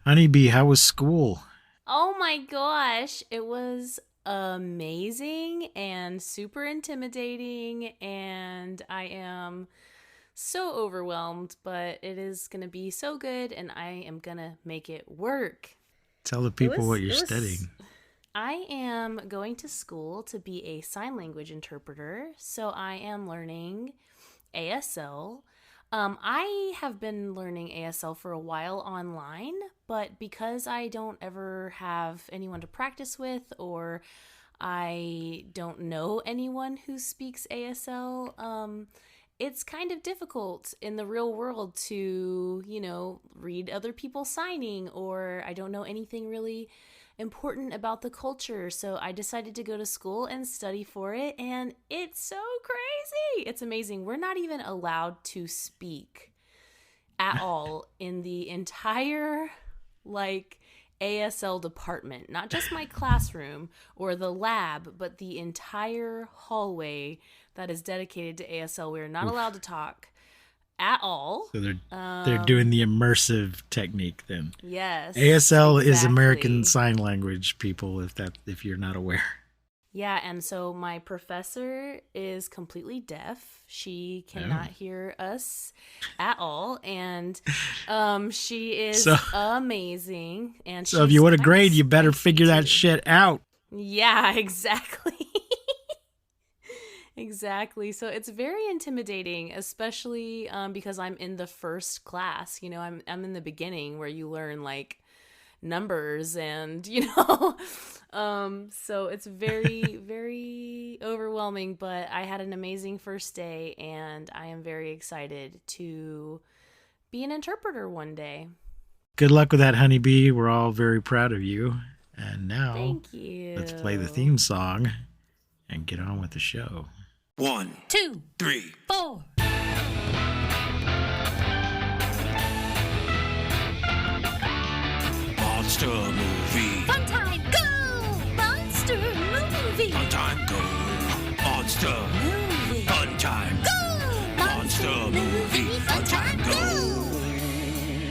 Honeybee, how was school? Oh my gosh, it was amazing and super intimidating, and I am so overwhelmed, but it is going to be so good, and I am going to make it work. Tell the It people what was, you're it was, studying. I am going to school to be a sign language interpreter, so I am learning ASL. I have been learning ASL for a while online, but because I don't ever have anyone to practice with, or I don't know anyone who speaks ASL, it's kind of difficult in the real world to, read other people signing, or I don't know anything really important about the culture. So I decided to go to school and study for it, and it's so crazy. It's amazing. We're not even allowed to speak at all in the entire like ASL department, not just my classroom or the lab, but the entire hallway that is dedicated to ASL. We're not allowed Oof. to talk at all. So they're doing the immersive technique then. Yes, ASL is American exactly. Sign Language, people, if you're not aware. Yeah, and so my professor is completely deaf. She Oh. cannot hear us at all, and she So is amazing, and so if she's you want to kind of grade, you better spicy figure that too. shit out. Yeah, exactly. Exactly. So it's very intimidating, especially because I'm in the first class. I'm in the beginning where you learn like numbers and so it's very very overwhelming, but I had an amazing first day and I am very excited to be an interpreter one day. Good luck with that, Honeybee. We're all very proud of you. And now, Thank let's play the you. theme song and get on with the show. One, two, three, four. Monster movie. Fun time, go! Monster movie! Fun time, go. Monster Movie! fun time. Go! Monster movie. Fun time, go.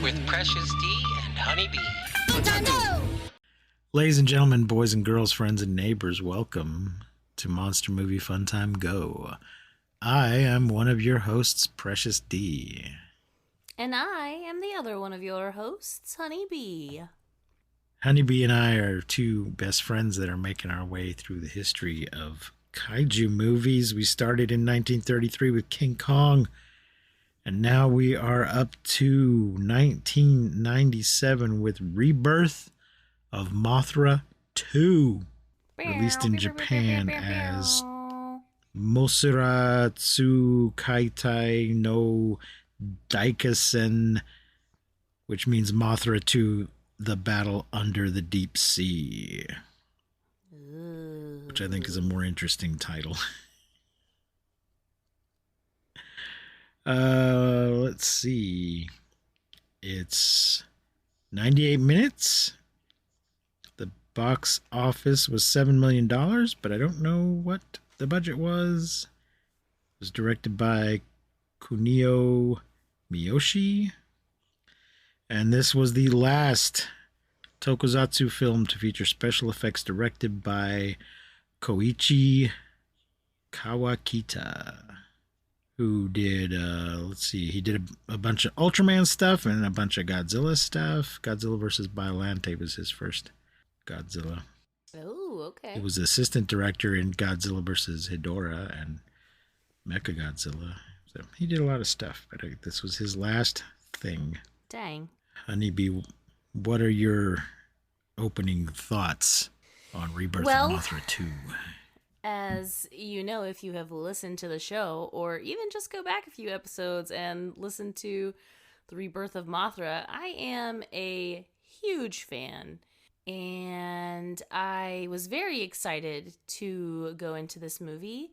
With Precious D and Honeybee. Fun time, go! Ladies and gentlemen, boys and girls, friends and neighbors, welcome to Monster Movie Fun Time Go. I am one of your hosts, Precious D. And I am the other one of your hosts, Honeybee. Honeybee and I are two best friends that are making our way through the history of kaiju movies. We started in 1933 with King Kong, and now we are up to 1997 with Rebirth of Mothra 2, released in Japan as Mosuratsu Kaitai no Daikasen, which means Mothra 2, The Battle Under the Deep Sea, which I think is a more interesting title. Let's see. It's 98 minutes. The box office was $7 million, but I don't know what the budget was. It was directed by Kunio Miyoshi. And this was the last tokusatsu film to feature special effects, directed by Koichi Kawakita, who did, he did a bunch of Ultraman stuff and a bunch of Godzilla stuff. Godzilla vs. Biollante was his first Godzilla. Oh, okay. He was assistant director in Godzilla vs. Hedorah and Mechagodzilla. So he did a lot of stuff, but this was his last thing. Dang. Honeybee, what are your opening thoughts on Rebirth Well, of Mothra 2? as you know, if you have listened to the show, or even just go back a few episodes and listen to the Rebirth of Mothra, I am a huge fan. And I was very excited to go into this movie.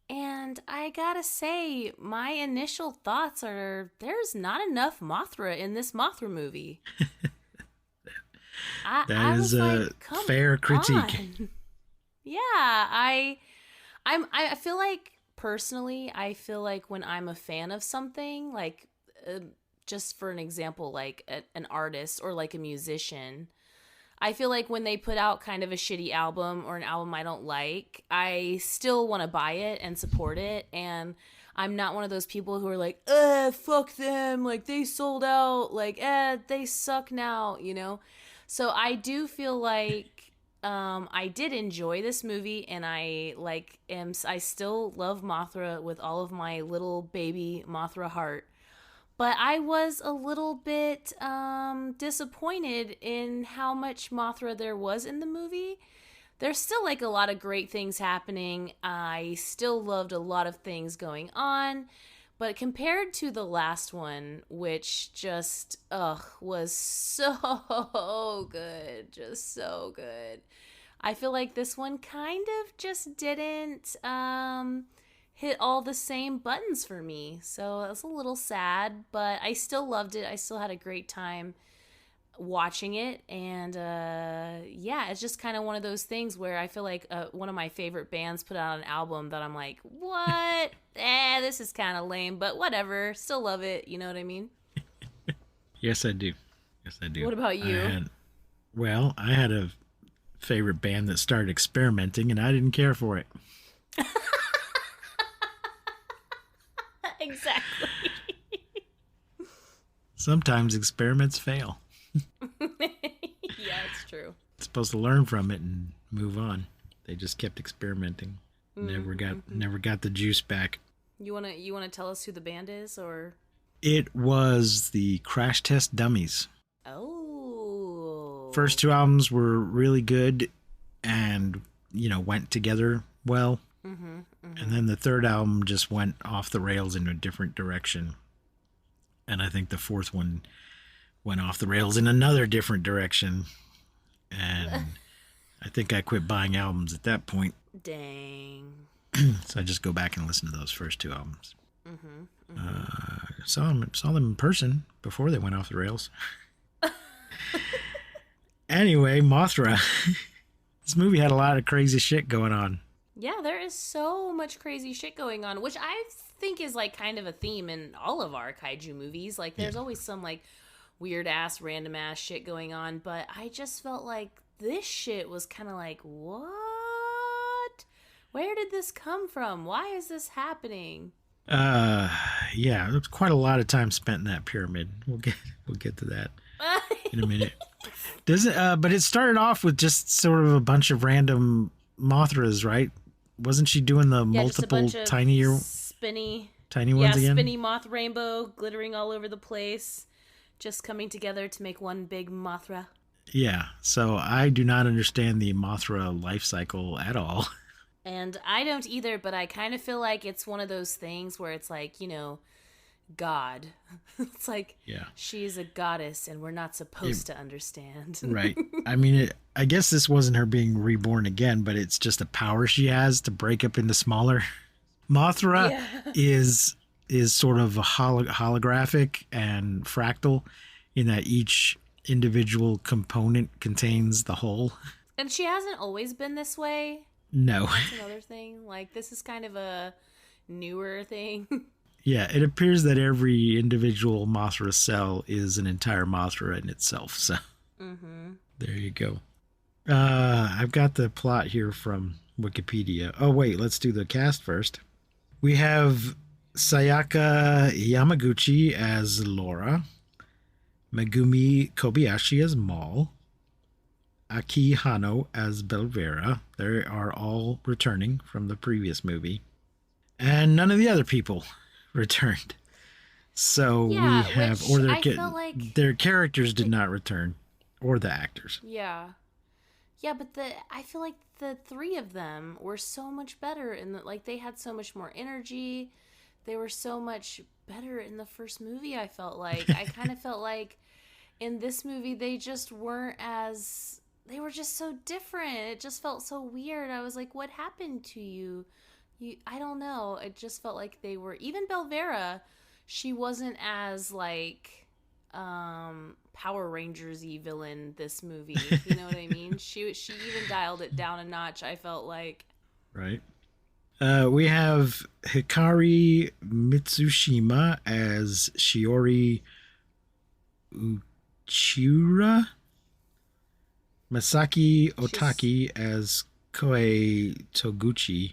And I gotta say, my initial thoughts are there's not enough Mothra in this Mothra movie. I That is was a like, come fair critique. on. Yeah, I feel like personally, I feel like when I'm a fan of something, like just for an example, like an artist or like a musician, I feel like when they put out kind of a shitty album or an album I don't like, I still want to buy it and support it. And I'm not one of those people who are like, fuck them. Like, they sold out. Like, they suck now, you know? So I do feel like I did enjoy this movie, and I still love Mothra with all of my little baby Mothra heart. But I was a little bit disappointed in how much Mothra there was in the movie. There's still like a lot of great things happening. I still loved a lot of things going on. But compared to the last one, which just, was so good. Just so good. I feel like this one kind of just didn't hit all the same buttons for me. So it was a little sad, but I still loved it. I still had a great time watching it. And it's just kind of one of those things where I feel like one of my favorite bands put out an album that I'm like, what? This is kind of lame, but whatever. Still love it. You know what I mean? Yes, I do. What about you? I had a favorite band that started experimenting, and I didn't care for it. Exactly. Sometimes experiments fail. Yeah, it's true. It's supposed to learn from it and move on. They just kept experimenting. Never got the juice back. You wanna tell us who the band is, or? It was the Crash Test Dummies. Oh. First two albums were really good and, went together well. Mm-hmm. And then the third album just went off the rails in a different direction. And I think the fourth one went off the rails in another different direction. And I think I quit buying albums at that point. Dang. So I just go back and listen to those first two albums. Saw them in person before they went off the rails. Anyway, Mothra. This movie had a lot of crazy shit going on. Yeah, there is so much crazy shit going on, which I think is like kind of a theme in all of our kaiju movies. Like, there's always some like weird ass, random ass shit going on, but I just felt like this shit was kind of like, what? Where did this come from? Why is this happening? Yeah, there's quite a lot of time spent in that pyramid. We'll get to that in a minute. But it started off with just sort of a bunch of random Mothras, right? Wasn't she doing the multiple tiny ones again? Spinny moth rainbow glittering all over the place, just coming together to make one big Mothra. Yeah, so I do not understand the Mothra life cycle at all. And I don't either, but I kind of feel like it's one of those things where it's like, God. It's like, she's a goddess and we're not supposed to understand. Right. I mean, I guess this wasn't her being reborn again, but it's just a power she has to break up into smaller. Mothra is sort of a holographic and fractal in that each individual component contains the whole. And she hasn't always been this way. No. That's another thing. Like, this is kind of a newer thing. Yeah, it appears that every individual Mothra cell is an entire Mothra in itself. So There you go. I've got the plot here from Wikipedia. Oh, wait, let's do the cast first. We have Sayaka Yamaguchi as Laura, Megumi Kobayashi as Maul, Aki Hano as Belvera. They are all returning from the previous movie. And none of the other people returned. So we have, or their characters did not return, or the actors. Yeah. Yeah, but I feel like the three of them were so much better they had so much more energy. They were so much better in the first movie, I felt like. I kind of felt like in this movie they just weren't as, they were just so different. It just felt so weird. I was like, what happened to you? I don't know. It just felt like they were, even Belvera, she wasn't as like Power Rangers-y villain this movie. You know what I mean? She even dialed it down a notch, I felt like. Right. We have Hikari Mitsushima as Shiori Uchira, Masaki Otaki as Koei Toguchi,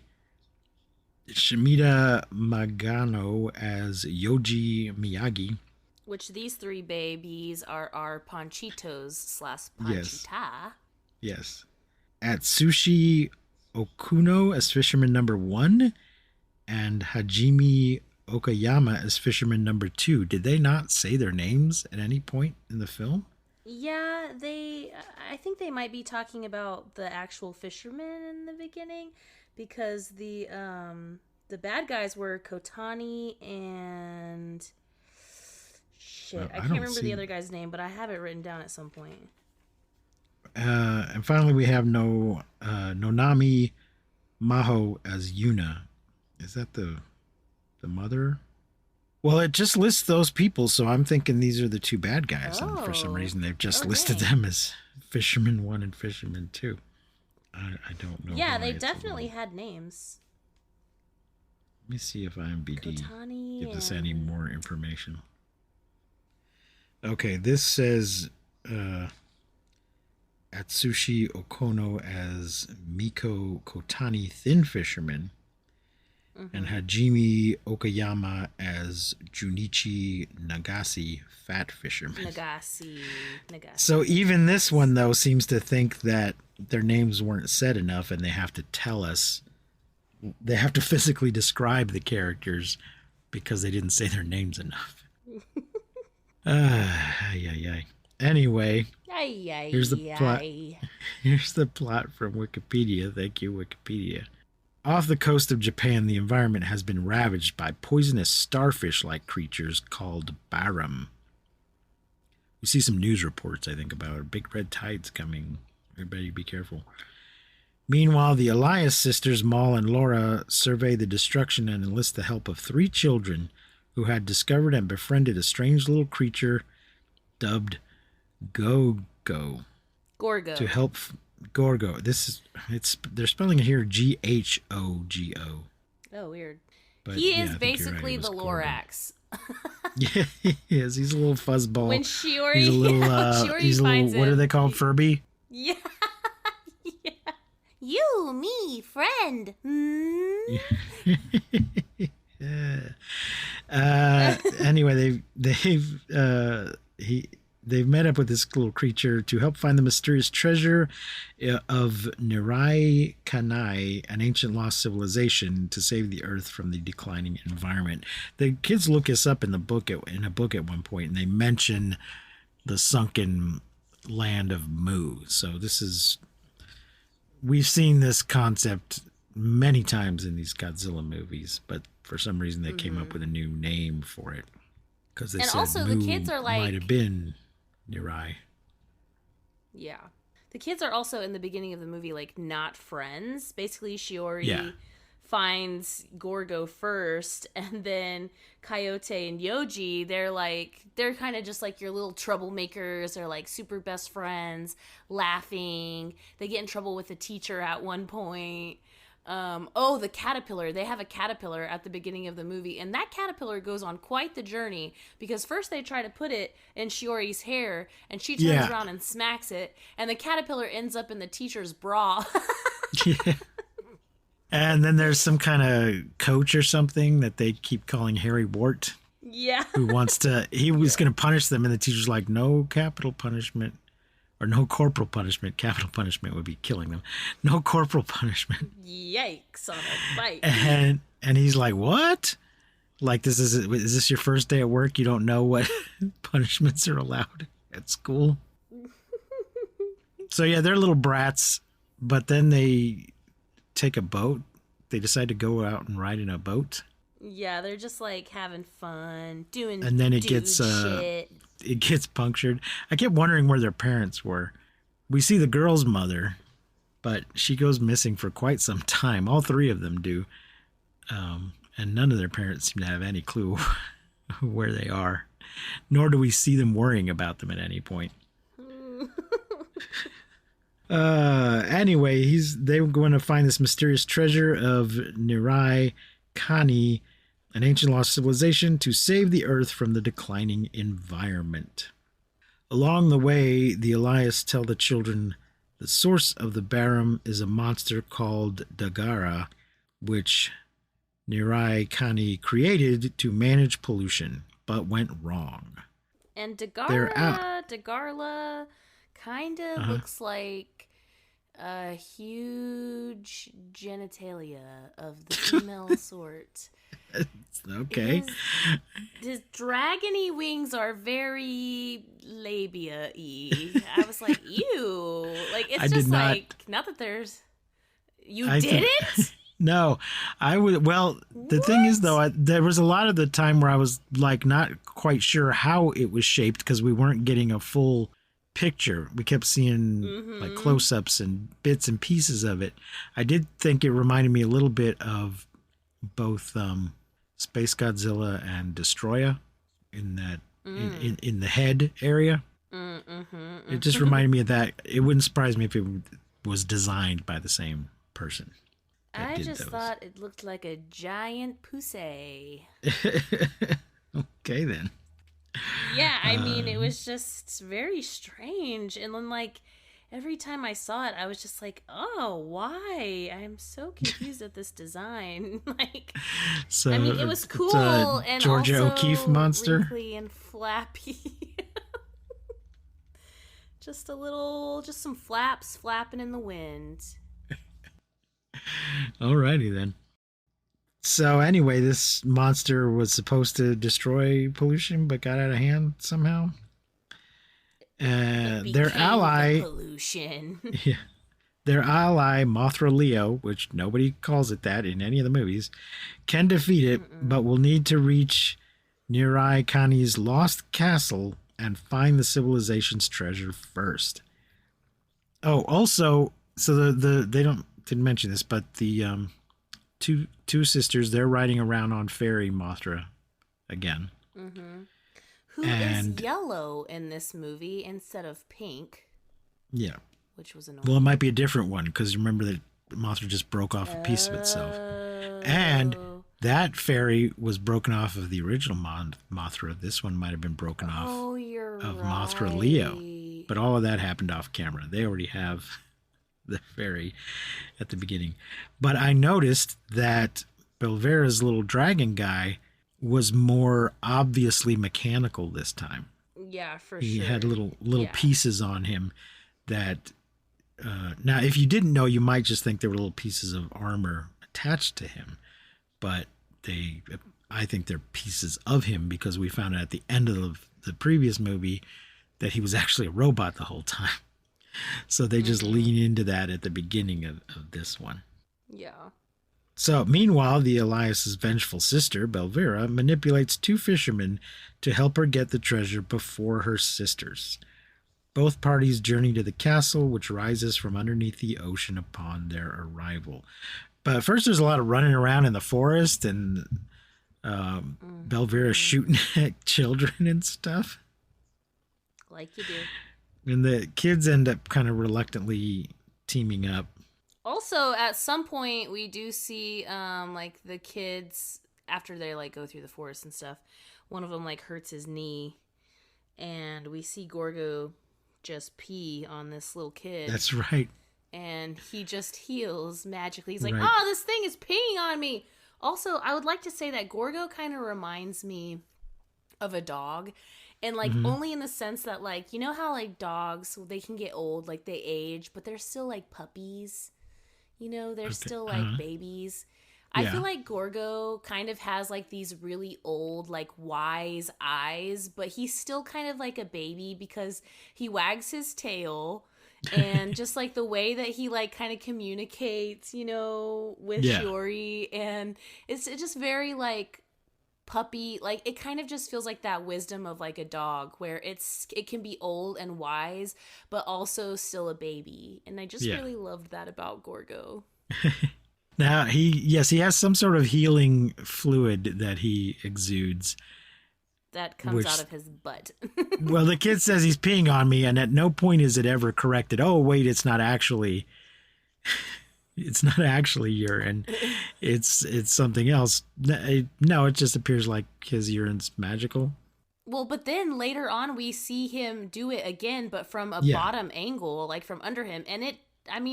Shimida Magano as Yoji Miyagi. Which these three babies are our Panchitos / Panchita. Yes. Atsushi Okuno as fisherman number 1 and Hajime Okayama as fisherman number 2. Did they not say their names at any point in the film? Yeah, I think they might be talking about the actual fishermen in the beginning, because the bad guys were Kotani and shit. I can't remember the other guy's name, but I have it written down at some point. And finally, we have Nonami Maho as Yuna. Is that the mother? Well, it just lists those people, so I'm thinking these are the two bad guys, and for some reason they've just listed them as Fisherman 1 and Fisherman 2. I don't know. Yeah, they definitely had names. Let me see if IMDb gives us any more information. Okay, this says Atsushi Okono as Miko Kotani, Thin Fisherman, and Hajime Okayama as Junichi Nagase, Fat Fisherman. Nagase. So even this one, though, seems to think that their names weren't said enough and they have to tell us. They have to physically describe the characters because they didn't say their names enough. Anyway, here's the plot. Here's the plot from Wikipedia. Thank you, Wikipedia. Off the coast of Japan, the environment has been ravaged by poisonous starfish-like creatures called baram. We see some news reports, I think, about big red tides coming. Everybody be careful. Meanwhile, the Elias sisters, Mal and Laura, survey the destruction and enlist the help of 3 children who had discovered and befriended a strange little creature dubbed Gorgo. Gorgo. To help Gorgo. They're spelling it here Ghogo. Oh, weird. But, he is basically the Lorax. Yeah, he is. He's a little fuzzball. When Shiori, he's a little, Shiori he's a little, what are they called? Furby? Yeah. Yeah. You, me, friend. Anyway, they've met up with this little creature to help find the mysterious treasure of Nirai Kanai, an ancient lost civilization, to save the Earth from the declining environment. The kids look this up in a book at one point, and they mention the sunken land of Mu. So we've seen this concept many times in these Godzilla movies, but for some reason they came up with a new name for it, because they said also Mu the kids are like, might have been Nirai. Yeah. The kids are also in the beginning of the movie like not friends. Basically, Shiori finds Gorgo first, and then Coyote and Yoji, they're kind of just like your little troublemakers. They're like super best friends, laughing. They get in trouble with the teacher at one point. The caterpillar. They have a caterpillar at the beginning of the movie, and that caterpillar goes on quite the journey, because first they try to put it in Shiori's hair, and she turns around and smacks it, and the caterpillar ends up in the teacher's bra. Yeah. And then there's some kind of coach or something that they keep calling Harry Wart. Yeah. Who he was going to punish them, and the teacher's like, no capital punishment. Or no corporal punishment. Capital punishment would be killing them. No corporal punishment. Yikes on a bite. And he's like, what? Like, is this your first day at work? You don't know what punishments are allowed at school? So yeah, they're little brats, but then they take a boat. They decide to go out and ride in a boat. Yeah, they're just like having fun, doing and then it gets punctured. I kept wondering where their parents were. We see the girl's mother, but she goes missing for quite some time. All 3 of them do. And none of their parents seem to have any clue where they are. Nor do we see them worrying about them at any point. Anyway, they're going to find this mysterious treasure of Nirai Kani, an ancient lost civilization, to save the Earth from the declining environment. Along the way, the Elias tell the children the source of the Barum is a monster called Dagara, which Nirai Kani created to manage pollution, but went wrong. And They're out. Dagarla kind of looks like a huge genitalia of the female sort. Okay. His dragony wings are very labia-y. I was like, ew. Like, it's I just did not- like, not that there's... You I think- didn't? No, I would. Well, the thing is, though, there was a lot of the time where I was like not quite sure how it was shaped because we weren't getting a full picture. We kept seeing like close-ups and bits and pieces of it. I did think it reminded me a little bit of both Space Godzilla and Destroya in that in the head area. It just reminded me of that. It wouldn't surprise me if it was designed by the same person. I just thought it looked like a giant pussy. Okay, then. Yeah, I mean, it was just very strange. And then, like, every time I saw it, I was just like, oh, why? I'm so confused at this design. Like, So I mean, it was cool it's a and Georgia also O'Keeffe monster. wrinkly and flappy. Just some flaps flapping in the wind. Alrighty then. So anyway, this monster was supposed to destroy pollution, but got out of hand somehow. Their Became ally, the pollution. their ally Mothra Leo, which nobody calls it that in any of the movies, can defeat it, but will need to reach Nirai Kani's lost castle and find the civilization's treasure first. Oh, also, so didn't mention this, but the two sisters, they're riding around on fairy Mothra again. Who is yellow in this movie instead of pink? Yeah. Which was annoying. Well, it might be a different one because remember that Mothra just broke off a piece of itself, and that fairy was broken off of the original Mothra. This one might have been broken off of Mothra Leo, but all of that happened off camera. They already have the fairy at the beginning. But I noticed that Belvera's little dragon guy was more obviously mechanical this time. Yeah, for He sure. had little pieces on him that now if you didn't know, you might just think there were little pieces of armor attached to him, but I think they're pieces of him because we found out at the end of the previous movie that he was actually a robot the whole time. So they just lean into that at the beginning of this one. Yeah. So meanwhile, the Elias's vengeful sister, Belvera, manipulates two fishermen to help her get the treasure before her sisters. Both parties journey to the castle, which rises from underneath the ocean upon their arrival. But first there's a lot of running around in the forest and Belvera shooting at children and stuff. Like you do. And the kids end up kind of reluctantly teaming up. Also, at some point, we do see, like, the kids, after they, like, go through the forest and stuff, one of them, like, hurts his knee, and we see Gorgo just pee on this little kid. That's right. And he just heals magically. He's like, Right. oh, this thing is peeing on me! Also, I would like to say that Gorgo kind of reminds me of a dog. And, like, only in the sense that, like, you know how, like, dogs, they can get old, like, they age, but they're still, like, puppies. You know, they're still, like, babies. I Yeah. feel like Gorgo kind of has, like, these really old, like, wise eyes, but he's still kind of like a baby because he wags his tail. And just, like, the way that he, like, kind of communicates, you know, with Shiori. And it's just very, like, puppy, like, it kind of just feels like that wisdom of, like, a dog where it can be old and wise but also still a baby, and I just really loved that about Gorgo. Now he has some sort of healing fluid that he exudes That comes out of his butt. well, the kid says he's peeing on me, and at no point is it ever corrected. Oh wait, it's not actually urine. It's something else. No, it just appears like his urine's magical. Well, but then later on we see him do it again, but from a Yeah. bottom angle, like from under him, and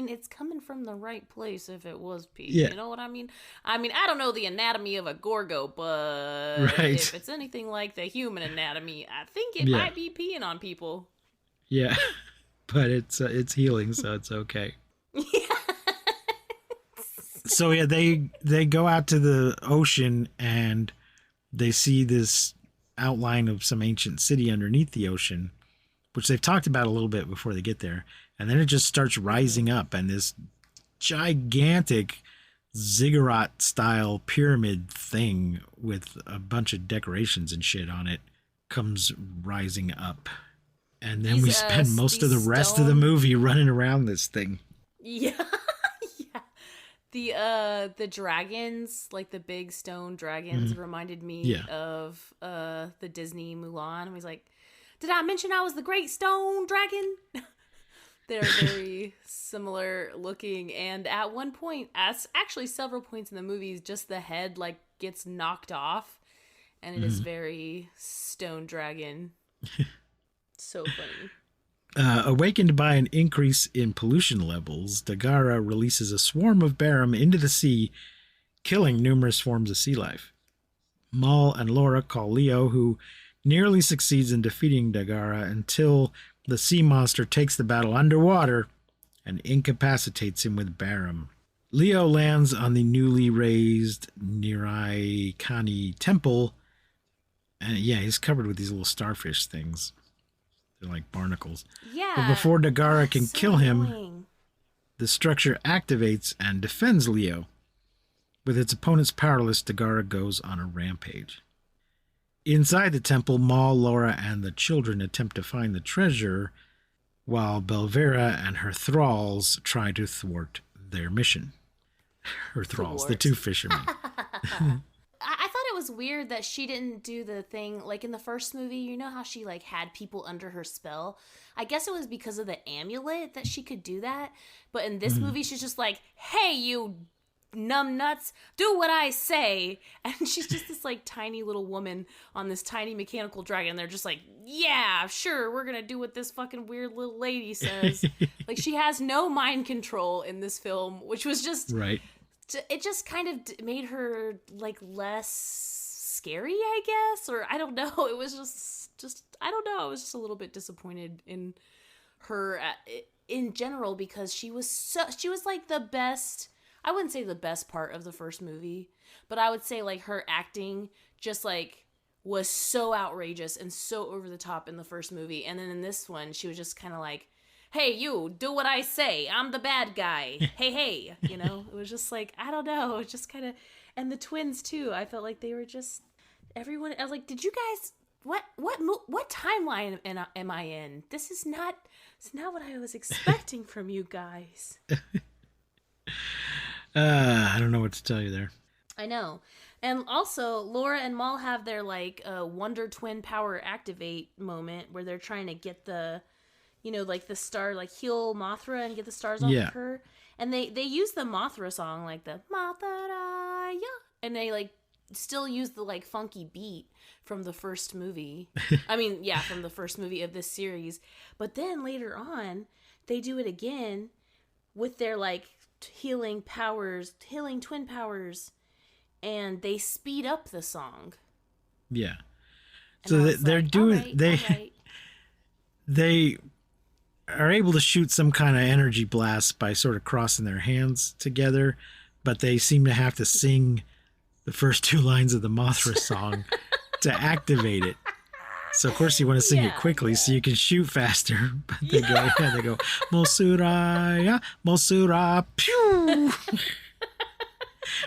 it's coming from the right place if it was Pete. Yeah. You know what I mean? I don't know the anatomy of a Gorgo, but Right. if it's anything like the human anatomy, I think it Yeah. might be peeing on people. Yeah. But it's healing, so it's okay. So yeah, they go out to the ocean and they see this outline of some ancient city underneath the ocean, which they've talked about a little bit before they get there. And then it just starts rising up, and this gigantic ziggurat style pyramid thing with a bunch of decorations and shit on it comes rising up. And then we spend most of the rest of the movie running around this thing. Yeah. The dragons, like the big stone dragons, reminded me of the Disney Mulan. He's like, "Did I mention I was the Great Stone Dragon?" They're very similar looking, and at one point, as actually several points in the movies, just the head like gets knocked off, and it is very stone dragon. So funny. Awakened by an increase in pollution levels, Dagara releases a swarm of Barum into the sea, killing numerous forms of sea life. Maul and Laura call Leo, who nearly succeeds in defeating Dagara until the sea monster takes the battle underwater and incapacitates him with Barum. Leo lands on the newly raised Nirai Kani temple, and yeah, he's covered with these little starfish things. They're like barnacles. Yeah. But before Dagara can so kill him, annoying. the structure activates and defends Leo. With its opponents powerless, Dagara goes on a rampage. Inside the temple, Maul, Laura, and the children attempt to find the treasure, while Belvera and her thralls try to thwart their mission. Her thralls, the two fishermen. I thought it was weird that she didn't do the thing like in the first movie. You know how she like had people under her spell? I guess it was because of the amulet that she could do that. But in this movie, she's just like, "Hey, you numb nuts, do what I say." And she's just this like tiny little woman on this tiny mechanical dragon. They're just like, "Yeah, sure, we're gonna do what this fucking weird little lady says." Like she has no mind control in this film, which was just Right. it just kind of made her like less scary, I guess, or I don't know. It was just I don't know. I was just a little bit disappointed in her in general because she was like the best. I wouldn't say the best part of the first movie, but I would say like her acting just like was so outrageous and so over the top in the first movie, and then in this one she was just kind of like, "Hey, you, do what I say. I'm the bad guy. Hey, you know." It was just like, I don't know. It was just kind of, and the twins too. I felt like they were just everyone. I was like, did you guys? What timeline am I in? This is not. It's not what I was expecting from you guys. I don't know what to tell you there. I know. And also, Laura and Maul have their like Wonder Twin power activate moment where they're trying to get the, you know, like the star, like heal Mothra and get the stars off of her. And they use the Mothra song, like the Mothra, yeah. And they like still use the like funky beat from the first movie. I mean, yeah, from the first movie of this series. But then later on, they do it again with their like healing twin powers, and they speed up the song. Yeah. And So I was they're like, doing all right. they are able to shoot some kind of energy blast by sort of crossing their hands together, but they seem to have to sing the first two lines of the Mothra song to activate it. So of course you want to sing it quickly so you can shoot faster. But they go Mosuraya, Mosura, pew.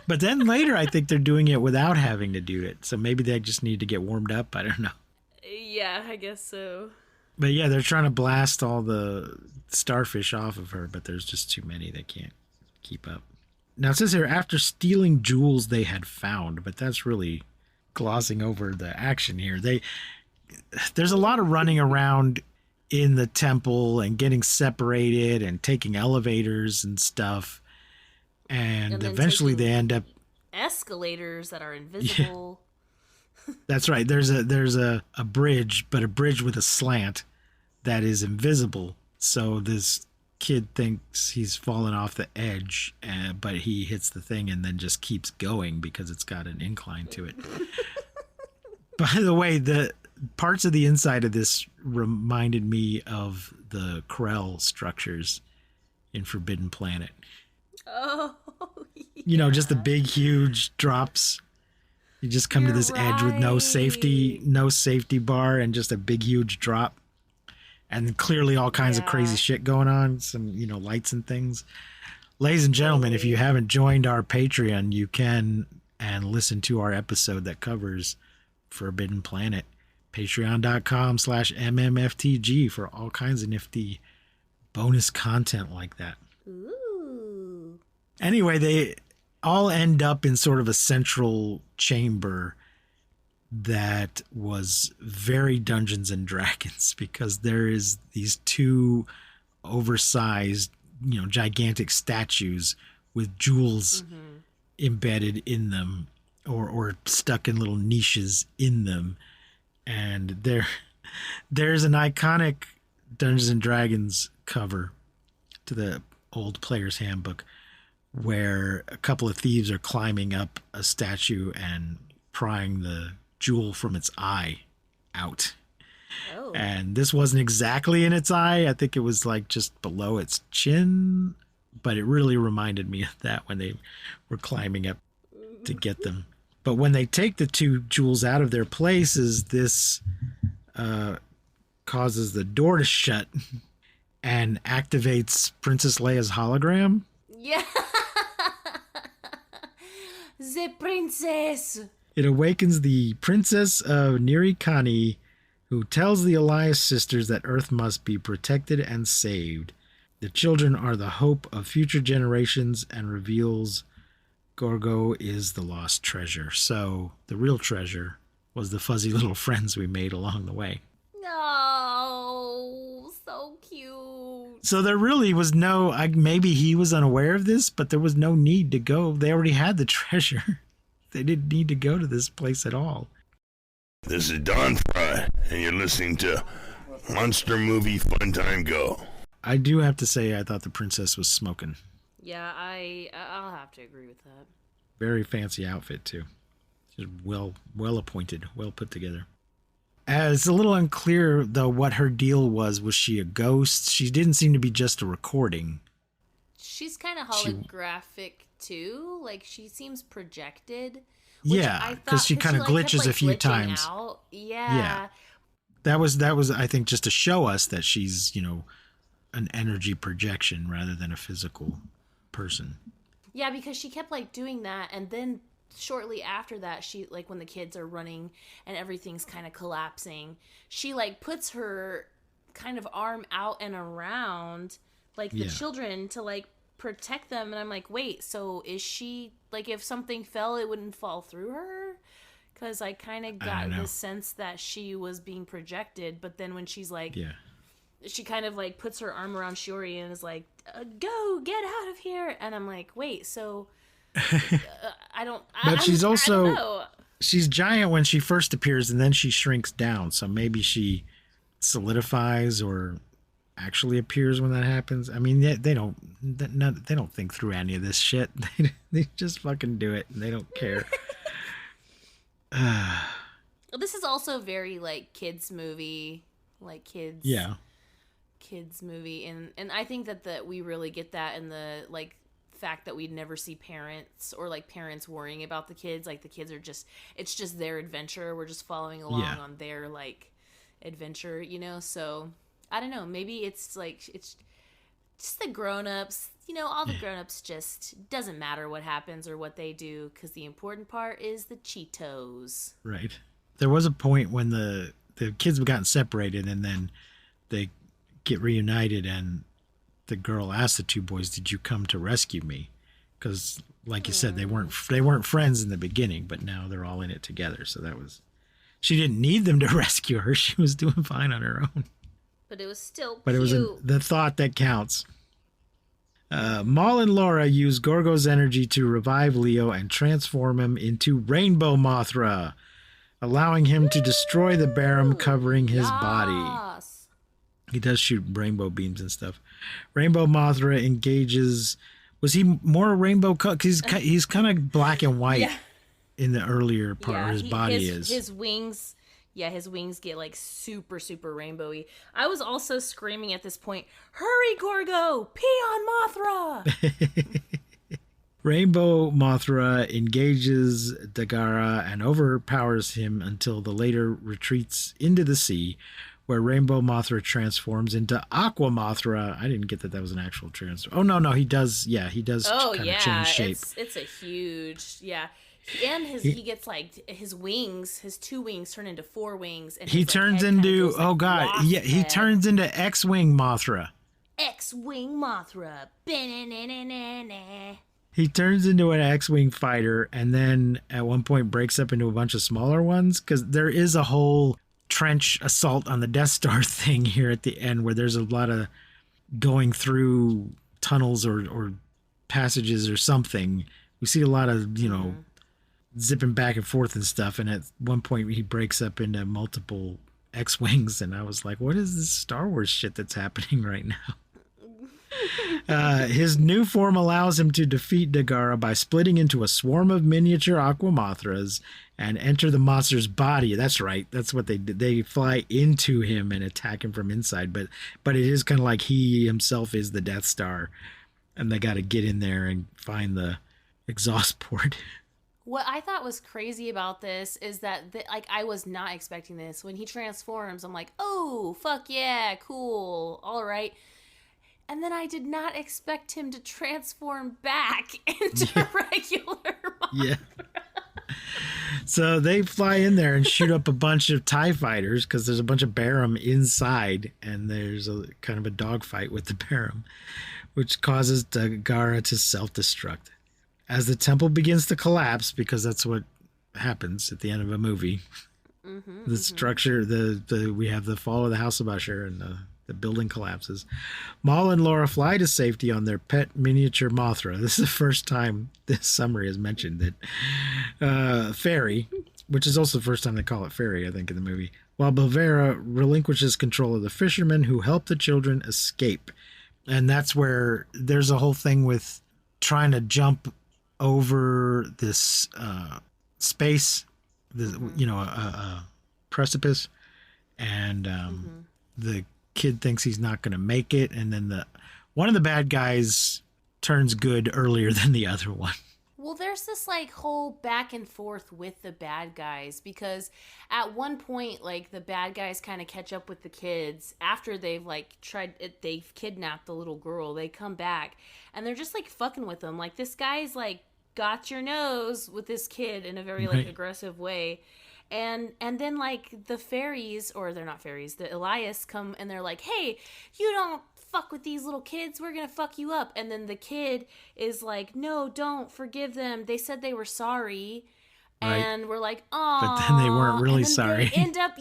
But then later I think they're doing it without having to do it. So maybe they just need to get warmed up. I don't know. Yeah, I guess so. But yeah, they're trying to blast all the starfish off of her, but there's just too many. They can't keep up. Now it says here, after stealing jewels they had found, but that's really glossing over the action here. There's a lot of running around in the temple and getting separated and taking elevators and stuff. And then eventually they end up... escalators that are invisible. That's right. There's a bridge, but a bridge with a slant that is invisible. So this kid thinks he's fallen off the edge, but he hits the thing and then just keeps going because it's got an incline to it. By the way, the parts of the inside of this reminded me of the Krell structures in Forbidden Planet. Oh, You know, just the big, huge drops. You just come to this edge with no safety bar, and just a big, huge drop. And clearly all kinds of crazy shit going on. Some, lights and things. Ladies and gentlemen, if you haven't joined our Patreon, you can and listen to our episode that covers Forbidden Planet. Patreon.com/MMFTG for all kinds of nifty bonus content like that. Ooh. Anyway, they all end up in sort of a central chamber that was very Dungeons and Dragons, because there is these two oversized, gigantic statues with jewels embedded in them, or stuck in little niches in them. And there's an iconic Dungeons and Dragons cover to the old player's handbook where a couple of thieves are climbing up a statue and prying the jewel from its eye out. Oh. And this wasn't exactly in its eye. I think it was like just below its chin, but it really reminded me of that when they were climbing up to get them. But when they take the two jewels out of their places, this causes the door to shut and activates Princess Leia's hologram. Yeah. The princess. It awakens the Princess of Nirikani, who tells the Elias sisters that Earth must be protected and saved. The children are the hope of future generations, and reveals Gorgo is the lost treasure. So the real treasure was the fuzzy little friends we made along the way. Oh, so cute. So there really was maybe he was unaware of this, but there was no need to go. They already had the treasure. They didn't need to go to this place at all. This is Don Fry, and you're listening to Monster Movie Fun Time Go. I do have to say I thought the princess was smoking. Yeah, I'll have to agree with that. Very fancy outfit, too. Just well appointed, well put together. It's a little unclear, though, what her deal was. Was she a ghost? She didn't seem to be just a recording. She's kind of holographic, too. Like, she seems projected. Yeah, because she kind of glitches a few times. Out. Yeah. That was, I think, just to show us that she's, an energy projection rather than a physical person. Yeah, because she kept, doing that, and then shortly after that, she, when the kids are running and everything's kind of collapsing, she, puts her kind of arm out and around, the children to, protect them. And I'm like, wait, so is she, if something fell, it wouldn't fall through her? Because I kind of got the sense that she was being projected, but then when she's she kind of puts her arm around Shiori and is like, go, get out of here. And I'm like, wait, so But she's also, she's giant when she first appears, and then she shrinks down. So maybe she solidifies or actually appears when that happens. I mean, they don't think through any of this shit. They just fucking do it, and they don't care. This is also very kids movie, kids. Yeah. Kids movie, and I think that we really get that in the fact that we'd never see parents or parents worrying about the kids. The kids are it's just their adventure. We're just following along on their adventure, so I don't know, maybe it's it's just the grown-ups, all the grown-ups, just doesn't matter what happens or what they do, because the important part is the Cheetos. Right. There was a point when the kids have gotten separated, and then they get reunited, and the girl asked the two boys, did you come to rescue me? Because you said, they weren't friends in the beginning, but now they're all in it together. So she didn't need them to rescue her. She was doing fine on her own. But it was still But cute. it was the thought that counts. Maul and Laura use Gorgo's energy to revive Leo and transform him into Rainbow Mothra. allowing him to destroy the Barum covering his body. Yes. He does shoot rainbow beams and stuff. Rainbow Mothra engages. Was he more rainbow cut? Because he's kind of black and white in the earlier part. Yeah, His body is. His wings. Yeah, his wings get like super, super rainbowy. I was also screaming at this point, "Hurry, Gorgo! Pee on Mothra!" Rainbow Mothra engages Dagara and overpowers him until the later retreats into the sea, where Rainbow Mothra transforms into Aqua Mothra. I didn't get that was an actual transform. Oh, no, he does. Yeah, he does kind of change shape. It's a huge, And he gets like his wings, his 2 wings turn into 4 wings. And he turns into, he turns into X-Wing Mothra. X-Wing Mothra. He turns into an X-Wing fighter and then at one point breaks up into a bunch of smaller ones because there is a whole trench assault on the Death Star thing here at the end where there's a lot of going through tunnels or passages or something. We see a lot of, zipping back and forth and stuff. And at one point he breaks up into multiple X-Wings. And I was like, what is this Star Wars shit that's happening right now? His new form allows him to defeat Dagara by splitting into a swarm of miniature Aqua Mothras and enter the monster's body. That's right. That's what they did. They fly into him and attack him from inside. But it is kind of like he himself is the Death Star. And they got to get in there and find the exhaust port. What I thought was crazy about this is that, I was not expecting this. When he transforms, I'm like, oh, fuck yeah, cool, all right. And then I did not expect him to transform back into regular Mothra. Yeah. So they fly in there and shoot up a bunch of TIE fighters because there's a bunch of Barum inside, and there's a kind of a dogfight with the Barum, which causes Dagara to self-destruct. As the temple begins to collapse, because that's what happens at the end of a movie, the structure, we have the fall of the House of Usher, and the building collapses. Maul and Laura fly to safety on their pet miniature Mothra. This is the first time this summary has mentioned that Fairy, which is also the first time they call it Fairy, I think, in the movie, while Belvera relinquishes control of the fishermen who help the children escape. And that's where there's a whole thing with trying to jump over this space, a precipice, and the kid thinks he's not going to make it, and then one of the bad guys turns good earlier than the other one. Well, there's this whole back and forth with the bad guys, because at one point the bad guys kind of catch up with the kids after they've they've kidnapped the little girl. They come back and they're just fucking with them. This guy's got your nose with this kid in a very aggressive way. And then the fairies, or they're not fairies, the Elias come and they're like, hey, you don't fuck with these little kids, we're gonna fuck you up. And then the kid is like, no, don't, forgive them, they said they were sorry. Right. And we're like, oh, but then they weren't really sorry. They end up,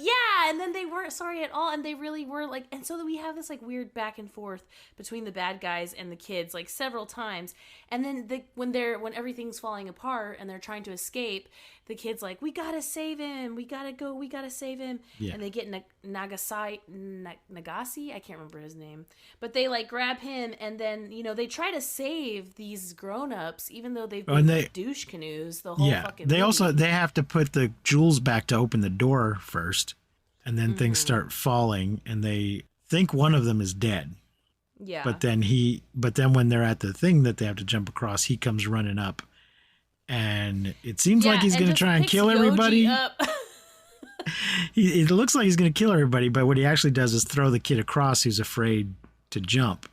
and then they weren't sorry at all, and they really were and so we have this weird back and forth between the bad guys and the kids several times. And then when everything's falling apart and they're trying to escape, the kid's like, we gotta save him, we gotta save him. Yeah. And they get Nagasi, I can't remember his name, but they grab him, and then they try to save these grown-ups, even though they've been douche canoes the whole fucking movie. They have to put the jewels back to open the door first, and then things start falling, and they think one of them is dead. Yeah. But then when they're at the thing that they have to jump across, he comes running up, and it seems like he's going to try and kill everybody. It looks like he's going to kill everybody, but what he actually does is throw the kid across who's afraid to jump.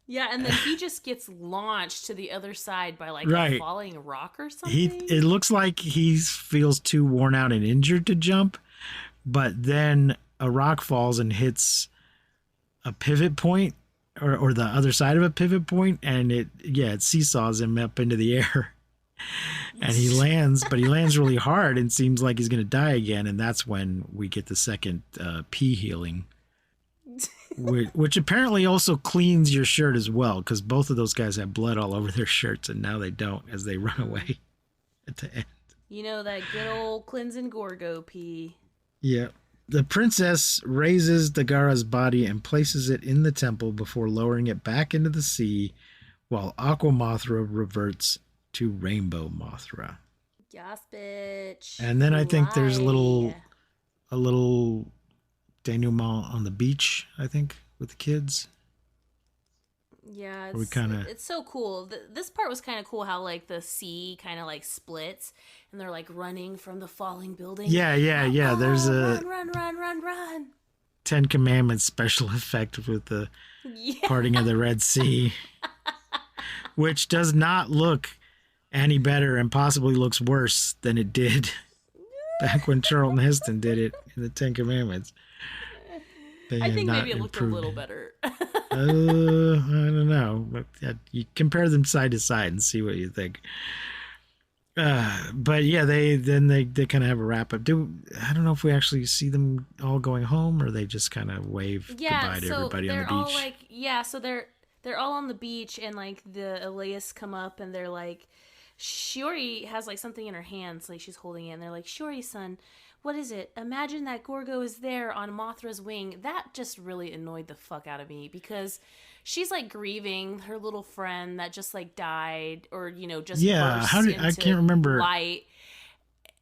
Yeah, and then he just gets launched to the other side by a falling rock or something. It looks like he feels too worn out and injured to jump, but then a rock falls and hits a pivot point or the other side of a pivot point, and it seesaws him up into the air. And he lands, but he lands really hard and seems like he's going to die again, and that's when we get the second pee healing. Which apparently also cleans your shirt as well, because both of those guys have blood all over their shirts, and now they don't as they run away at the end. You know, that good old cleansing Gorgo pee. Yeah. The princess raises Dagara's body and places it in the temple before lowering it back into the sea, while Aqua Mothra reverts to Rainbow Mothra. Yes, bitch. And then I think there's a Lie. little denouement on the beach, I think, with the kids. Yeah, We kinda- it's so cool. This part was kind of cool how, like, the sea kind of, like, splits, and they're, like, running from the falling building. Yeah. Oh, There's a run. Ten Commandments special effect with the Yeah. parting of the Red Sea, which does not look any better and possibly looks worse than it did back when Charlton Heston did it in the Ten Commandments. They I have think not maybe it looked a improved little it. better. I don't know. But you compare them side to side and see what you think. But yeah, they kind of have a wrap up. I don't know if we actually see them all going home, or they just kind of wave goodbye to everybody on the beach. All like, so they're all on the beach, and like the Elias come up, and they're like, Shiori has like something in her hands, like she's holding it, and they're like, Shiori, son, what is it? Imagine that Gorgo is there on Mothra's wing. That just really annoyed the fuck out of me, because she's like grieving her little friend that just like died, or just burst I can't remember light.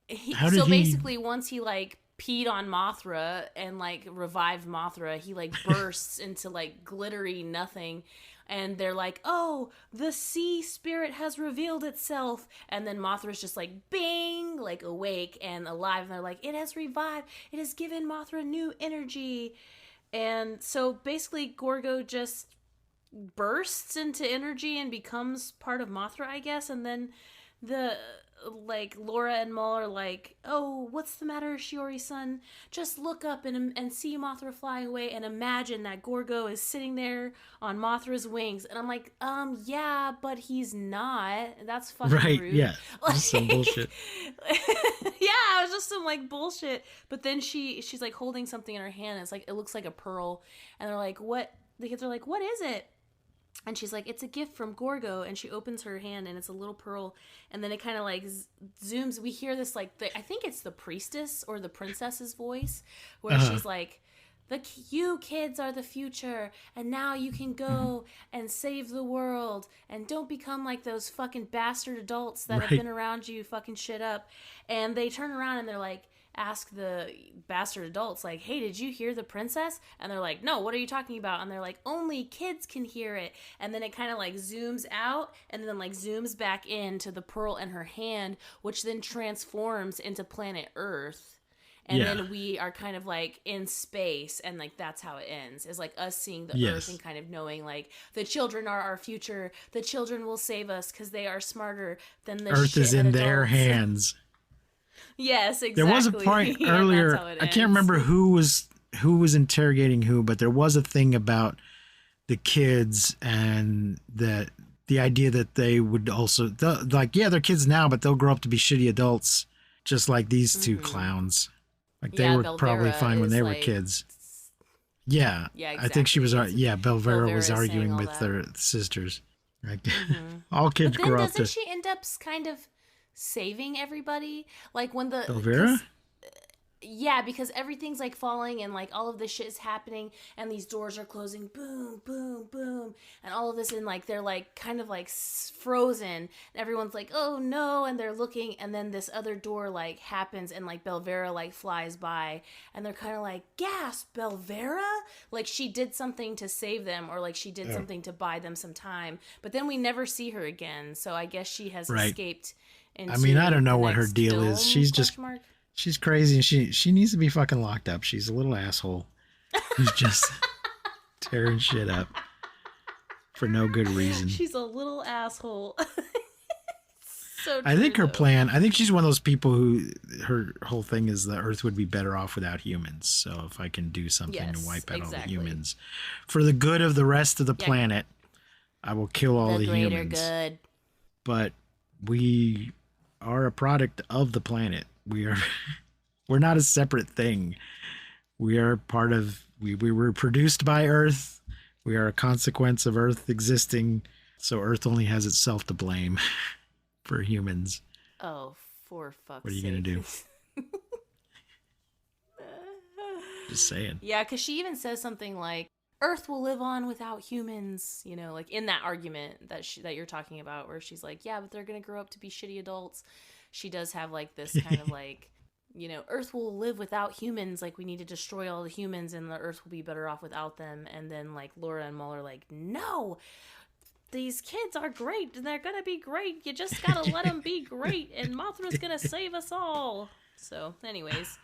Basically, once he like peed on Mothra and like revived Mothra, he like bursts into like glittery nothing. And they're like, oh, the sea spirit has revealed itself. And then Mothra's just like, bing, like awake and alive. And they're like, it has revived. It has given Mothra new energy. And so basically Gorgo just bursts into energy and becomes part of Mothra, I guess. And then Laura and Maul are like, oh, what's the matter, Shiori-san? Just look up and see Mothra flying away and imagine that Gorgo is sitting there on Mothra's wings. And I'm like, yeah, but he's not. That's fucking rude. Yeah, Like, some bullshit. Yeah, it was just some like bullshit. But then she's like holding something in her hand, and it's like, it looks like a pearl. And they're like, what? The kids are like, what is it? And she's like, it's a gift from Gorgo. And she opens her hand, and it's a little pearl. And then it kind of like zooms. We hear this like, I think it's the priestess or the princess's voice, where she's like, you kids are the future, and now you can go and save the world, and don't become like those fucking bastard adults that have been around you fucking shit up. And they turn around and they're like, ask the bastard adults, like, hey, did you hear the princess? And they're like, no, what are you talking about? And they're like, only kids can hear it. And then it kind of like zooms out and then like zooms back into the pearl in her hand, which then transforms into planet Earth. And then we are kind of like in space, and like that's how it ends. Is like us seeing the Earth and kind of knowing like the children are our future. The children will save us because they are smarter than the Earth is in their hands. Yes, exactly. There was a point earlier, I can't remember who was interrogating who, but there was a thing about the kids and the idea that they would also, they're kids now, but they'll grow up to be shitty adults, just like these two clowns. Like they were probably fine when they were kids. Yeah, exactly. I think she was. Belvera was arguing with their sisters. Like, all kids grow up to. Doesn't she end up kind of saving everybody? Like when the Belvera? Yeah, because everything's like falling and like all of this shit is happening and these doors are closing, boom, boom, boom, and all of this, and like they're like kind of like frozen, and everyone's like, oh no, and they're looking, and then this other door like happens, and like Belvera like flies by, and they're kind of like, gasp, Belvera? Like she did something to save them, or like she did something to buy them some time, but then we never see her again, so I guess she has escaped into, I mean, I don't know what her deal film, is. She's just... She's crazy, and she needs to be fucking locked up. She's a little asshole who's just tearing shit up for no good reason. She's a little asshole. So true, I think her plan, I think she's one of those people who her whole thing is the Earth would be better off without humans. So if I can do something to wipe out all the humans for the good of the rest of the planet, I will kill all the humans. Good. But we are a product of the planet. We're not a separate thing. We are part of, we were produced by Earth. We are a consequence of Earth existing. So Earth only has itself to blame for humans. Oh, For fuck's sake. What are you going to do? Just saying. Yeah, because she even says something like, Earth will live on without humans, you know, like in that argument that you're talking about, where she's like, yeah, but they're going to grow up to be shitty adults. She does have like this kind of like, you know, Earth will live without humans. Like, we need to destroy all the humans and the Earth will be better off without them. And then like Laura and Mull are like, no, these kids are great and they're going to be great. You just got to let them be great. And Mothra's going to save us all. So anyways.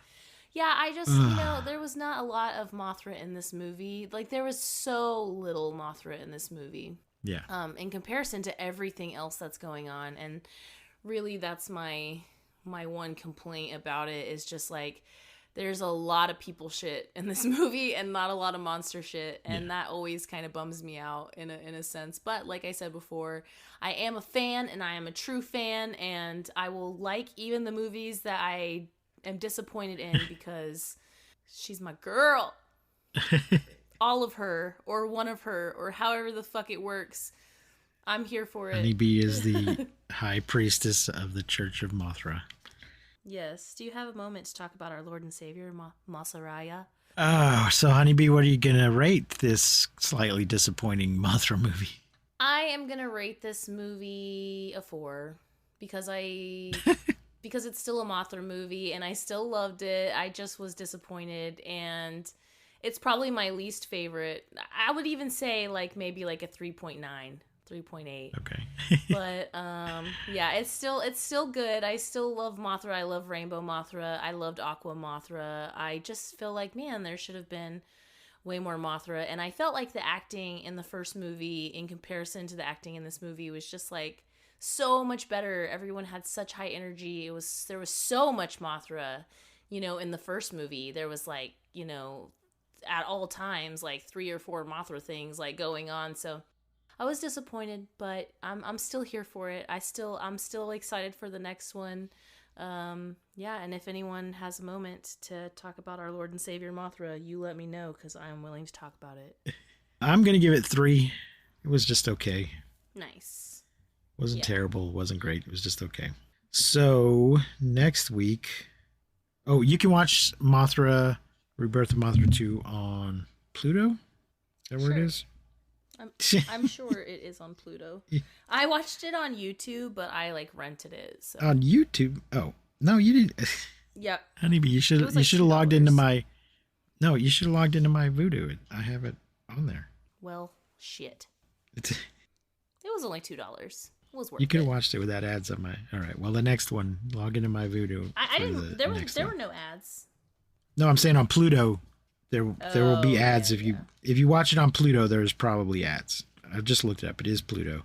Yeah, I just, you know, there was not a lot of Mothra in this movie. Like, there was so little Mothra in this movie. Yeah. In comparison to everything else that's going on. And really, that's my one complaint about it, is just, like, there's a lot of people shit in this movie and not a lot of monster shit. And that always kind of bums me out in a sense. But like I said before, I am a fan and I am a true fan. And I will like even the movies that I am disappointed in because she's my girl. All of her, or one of her, or however the fuck it works. I'm here for it. Honeybee is the high priestess of the Church of Mothra. Yes. Do you have a moment to talk about our Lord and Savior, Masaraya? Oh, so Honeybee, what are you going to rate this slightly disappointing Mothra movie? I am going to rate this movie a 4 because because it's still a Mothra movie and I still loved it. I just was disappointed, and it's probably my least favorite. I would even say like maybe like a 3.9, 3.8. Okay. But yeah, it's still good. I still love Mothra. I love Rainbow Mothra. I loved Aqua Mothra. I just feel like, man, there should have been way more Mothra. And I felt like the acting in the first movie in comparison to the acting in this movie was just like so much better. Everyone had such high energy. There was so much Mothra, you know, in the first movie. There was like, you know, at all times like 3 or 4 Mothra things like going on. So I was disappointed, but I'm still here for it. I'm still excited for the next one. Yeah, and if anyone has a moment to talk about our Lord and Savior Mothra, you let me know, because I am willing to talk about it. I'm going to give it 3. It was just okay. Nice. Wasn't terrible, wasn't great. It was just okay. So next week, you can watch Mothra, Rebirth of Mothra 2 on Pluto. Is that where it is? I'm sure it is on Pluto. I watched it on YouTube, but I like rented it. So. On YouTube? Oh no, you didn't. Yep. Honeybee, you should have logged into my. No, you should have logged into my Voodoo. I have it on there. Well, shit. It was only $2. It was worth it. You could have watched it without ads on my. All right. Well, the next one, log into my Voodoo. I didn't. There were no ads. No, I'm saying on Pluto. There will be ads if you watch it on Pluto. There's probably ads. I just looked it up. It is Pluto.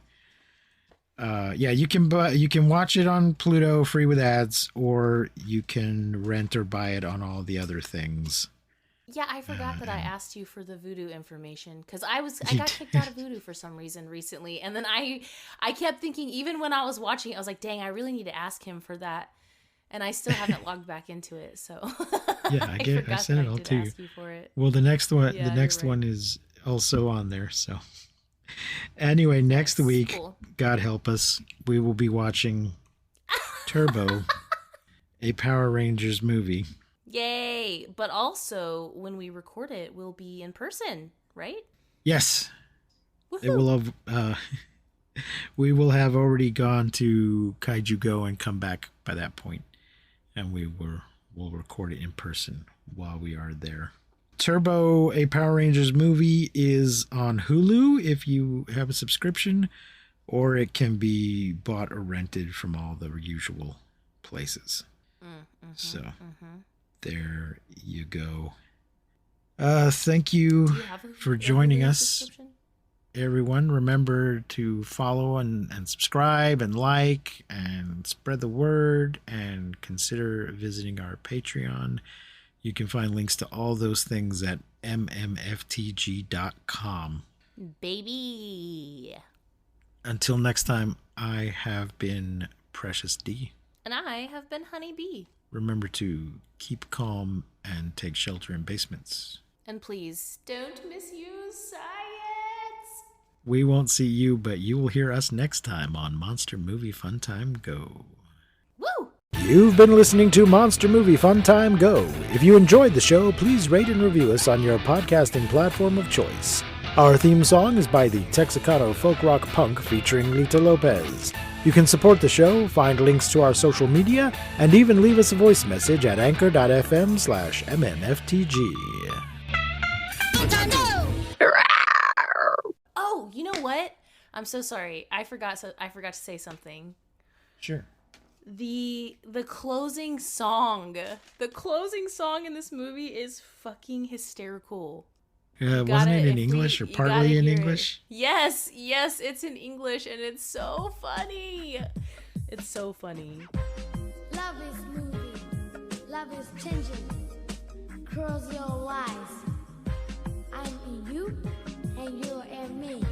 You can watch it on Pluto free with ads, or you can rent or buy it on all the other things. Yeah, I forgot that I asked you for the Voodoo information, because I got kicked out of Voodoo for some reason recently, and then I kept thinking, even when I was watching it, I was like, dang, I really need to ask him for that. And I still haven't logged back into it, so yeah, I sent it all to you. It. Well, the next one is also on there. So anyway, next week, cool. God help us, we will be watching Turbo, a Power Rangers movie. Yay! But also, when we record it, we'll be in person, right? Yes. Woo-hoo. It will have. We will have already gone to Kaiju Go and come back by that point. And we'll record it in person while we are there. Turbo, a Power Rangers movie, is on Hulu if you have a subscription, or it can be bought or rented from all the usual places. There you go. Thank you for joining us. Everyone, remember to follow and subscribe and like and spread the word, and consider visiting our Patreon. You can find links to all those things at mmftg.com. Baby. Until next time, I have been Precious D. And I have been Honey Bee. Remember to keep calm and take shelter in basements. And please, don't misuse science. We won't see you, but you will hear us next time on Monster Movie Fun Time Go. Woo! You've been listening to Monster Movie Fun Time Go. If you enjoyed the show, please rate and review us on your podcasting platform of choice. Our theme song is by the Texicano Folk Rock Punk featuring Lita Lopez. You can support the show, find links to our social media, and even leave us a voice message at anchor.fm/mmftg. Oh, you know what? I'm so sorry. I forgot to say something. Sure. The closing song. The closing song in this movie is fucking hysterical. Wasn't it in English or partly in English? Yes, it's in English and it's so funny. It's so funny. Love is moving. Love is changing. Close your eyes. I'm in you and you're in me.